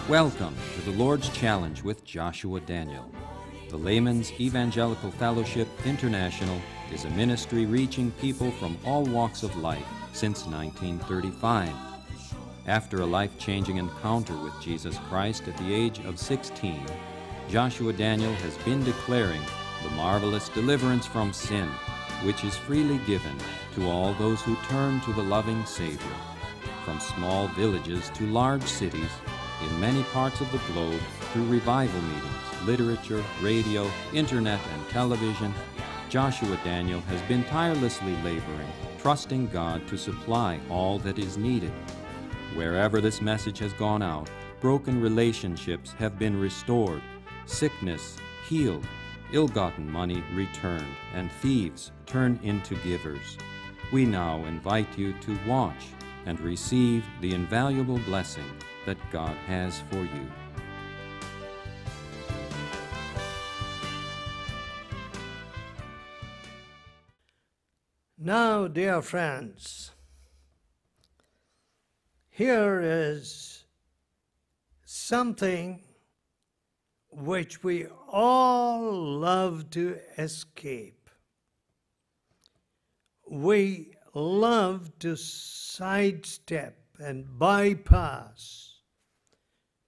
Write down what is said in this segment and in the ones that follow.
Welcome to the Lord's Challenge with Joshua Daniel. The Layman's Evangelical Fellowship International is a ministry reaching people from all walks of life since 1935. After a life-changing encounter with Jesus Christ at the age of 16, Joshua Daniel has been declaring the marvelous deliverance from sin, which is freely given to all those who turn to the loving Savior. From small villages to large cities, in many parts of the globe, through revival meetings, literature, radio, internet, and television, Joshua Daniel has been tirelessly laboring, trusting God to supply all that is needed. Wherever this message has gone out, broken relationships have been restored, sickness healed, ill-gotten money returned, and thieves turned into givers. We now invite you to watch and receive the invaluable blessing that God has for you. Now, dear friends, here is something which we all love to escape. We love to sidestep and bypass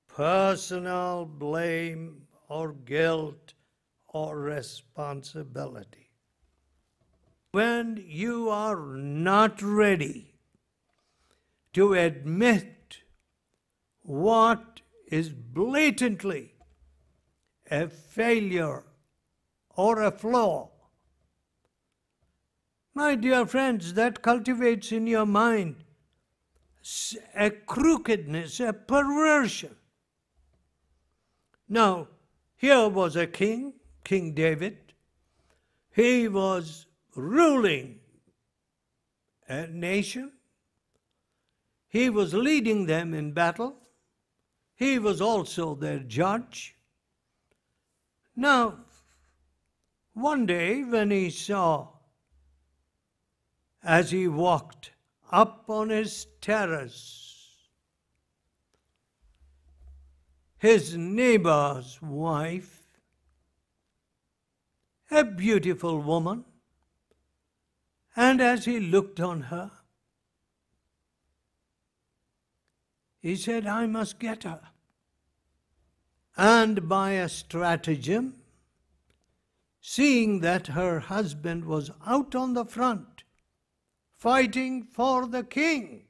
personal blame or guilt or responsibility. When you are not ready to admit what is blatantly a failure or a flaw, my dear friends, that cultivates in your mind a crookedness, a perversion. Now, here was a king, King David. He was ruling a nation. He was leading them in battle. He was also their judge. Now, one day when he saw, as he walked up on his terrace, his neighbor's wife, a beautiful woman, and as he looked on her, he said, I must get her. And by a stratagem, seeing that her husband was out on the front, fighting for the king,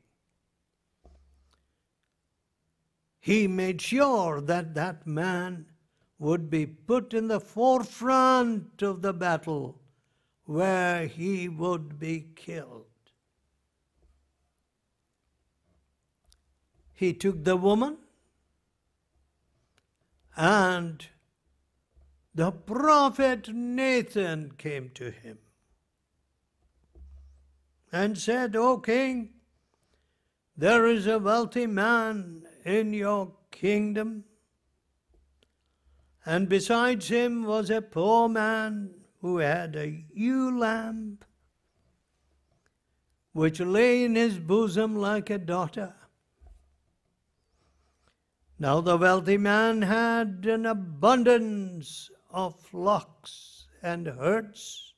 he made sure that that man would be put in the forefront of the battle where he would be killed. He took the woman, and the prophet Nathan came to him and said, O king, there is a wealthy man in your kingdom, and besides him was a poor man who had a ewe lamb, which lay in his bosom like a daughter. Now the wealthy man had an abundance of flocks and herds,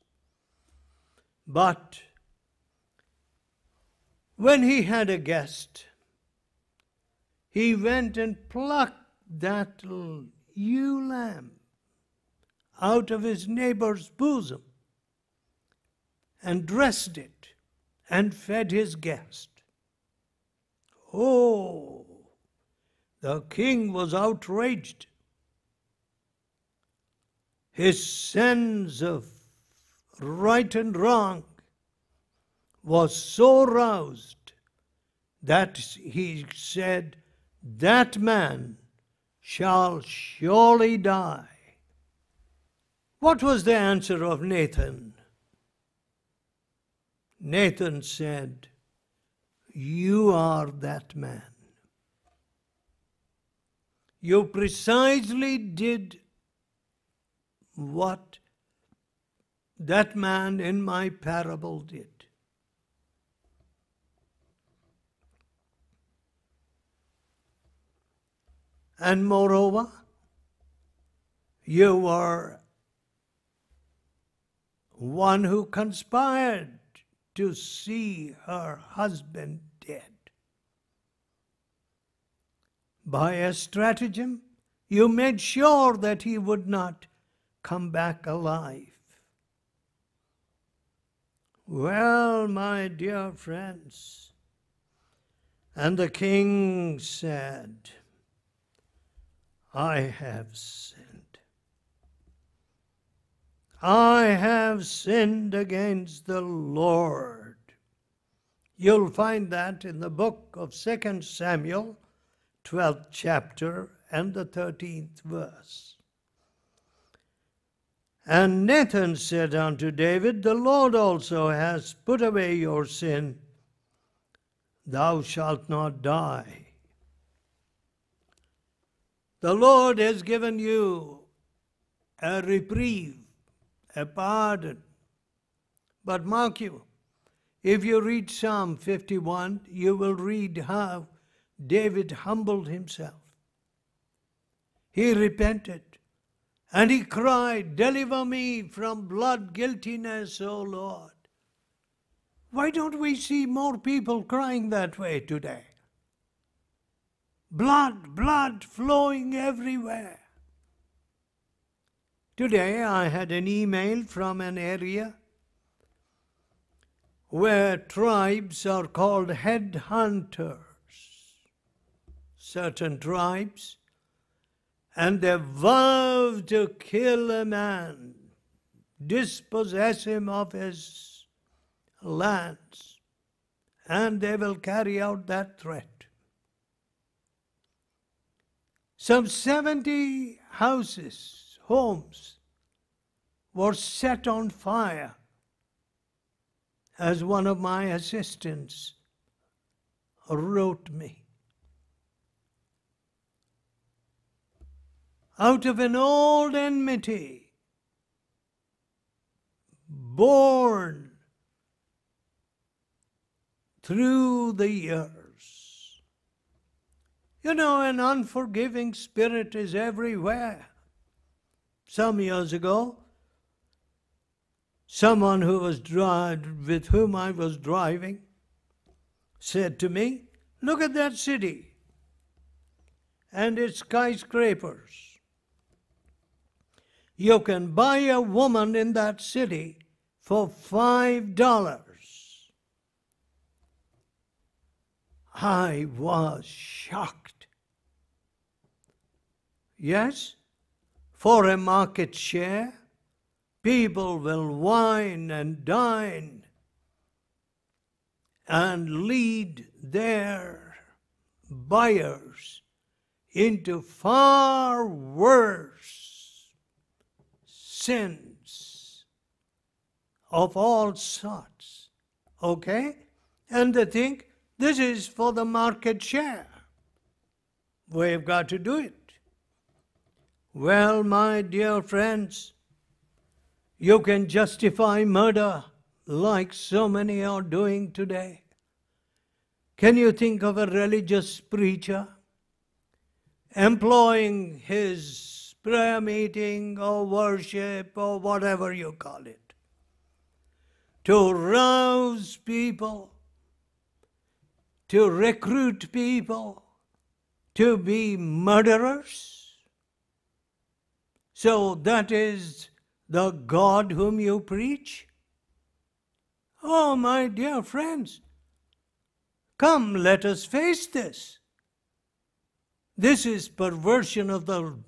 but when he had a guest, he went and plucked that ewe lamb out of his neighbor's bosom and dressed it and fed his guest. Oh, the king was outraged. His sense of right and wrong was so roused that he said, that man shall surely die. What was the answer of Nathan? Nathan said, you are that man. You precisely did what that man in my parable did. And moreover, you were one who conspired to see her husband dead. By a stratagem, you made sure that he would not come back alive. Well, my dear friends, and the king said, I have sinned. I have sinned against the Lord. You'll find that in the book of 2 Samuel, 12th chapter and the 13th verse. And Nathan said unto David, the Lord also has put away your sin. Thou shalt not die. The Lord has given you a reprieve, a pardon. But mark you, if you read Psalm 51, you will read how David humbled himself. He repented and he cried, deliver me from blood guiltiness, O Lord. Why don't we see more people crying that way today? Blood flowing everywhere. Today I had an email from an area where tribes are called headhunters. Certain tribes, and they vow to kill a man, dispossess him of his lands, and they will carry out that threat. Some 70 houses, homes, were set on fire, as one of my assistants wrote me. Out of an old enmity, born through the years. You know, an unforgiving spirit is everywhere. Some years ago, someone with whom I was driving said to me, look at that city and its skyscrapers. You can buy a woman in that city for $5. I was shocked. Yes, for a market share, people will wine and dine and lead their buyers into far worse sins of all sorts. Okay? And they think this is for the market share. We've got to do it. Well, my dear friends, you can justify murder like so many are doing today. Can you think of a religious preacher employing his prayer meeting or worship or whatever you call it to rouse people, to recruit people to be murderers? So that is the God whom you preach? Oh, my dear friends, come, let us face this. This is perversion of the